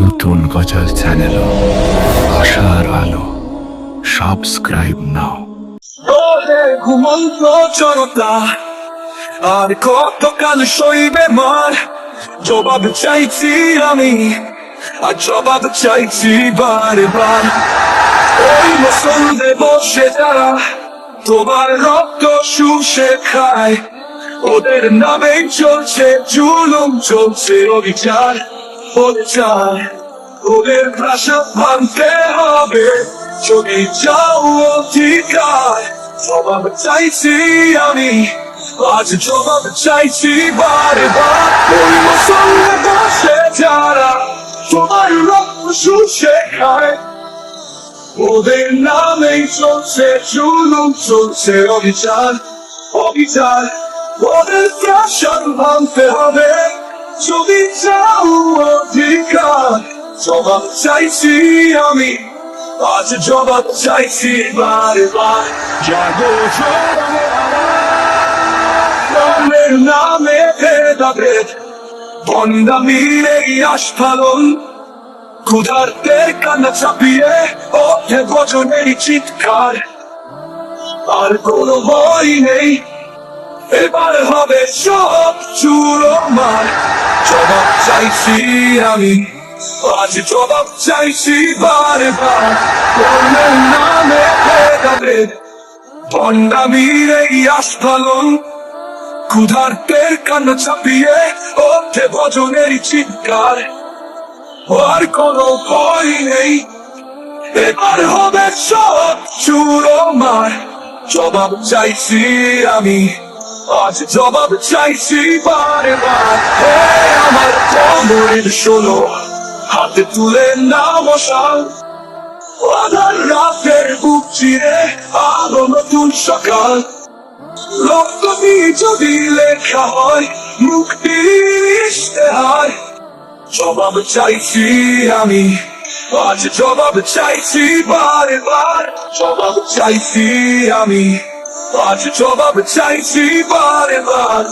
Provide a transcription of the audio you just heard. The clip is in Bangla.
নতুন গজল চ্যানেল আশার আলো সাবস্ক্রাইব নাও। ঘুমন্ত জনতা আর কতকাল সইবে মার, জবাব চাইছি আমি, আর জবাব চাইছি বারে বার। ওই মুসলদে বসে যারা তোমার রক্ত শুষে খায়, ওদের নামে চলছে জুলুম, চলছে অবিচার। অবিচার ওদের ভাষা ভাঙতে হবে যদি চাও অধিকার। জবাব চাইছি আমি, আজ জবাব চাইছি বারে বার। ওই মুসলদে বসে যারা তোমার রক্ত শুষে খায়, ওদের নামেই চলছে জুলুম, চলছে অবিচার। অবিচার ওদের শাসন ভাঙতে হবে যদি চাও অধিকার। জবাব চাইছি আমি, আজ জবাব চাইছি বারে বার। জাগো জবাবের নামে ভেদাভেদ, ভণ্ডামির এই আস্ফালন, ক্ষুধার্তের কান্না চাপিয়ে ওঠে গজনের চিৎকার। আর কোনো ভয় নেই, এবার হবে সব চুরমার। জবাব চাইছি আমি, আজ জবাব চাইছি বারে বার। ধর্মের নামে ভেদাভেদ, ভণ্ডামির এই আস্ফালন, ক্ষুধার্তের কান্না চাপিয়ে ওঠে ভজনের চিৎকার। আর কোনো ভয় নেই, এবার হবে সব চুরমার। জবাব চাইছি আমি, আজ জবাব চাইছি বারে বার। হে আমার কোমরের শোনো, হাতে তুলে নাও মশাল, আধার রাতের বুক চিরে আলো নতুন সকাল। রক্ত দিয়ে যদি লেখা হয় মুক্তির ইশতেহার। জবাব চাইছি আমি, আজ জবাব চাইছি বারে বার। জবাব চাইছি আমি, আজ জবাব চাইছি বারে বার।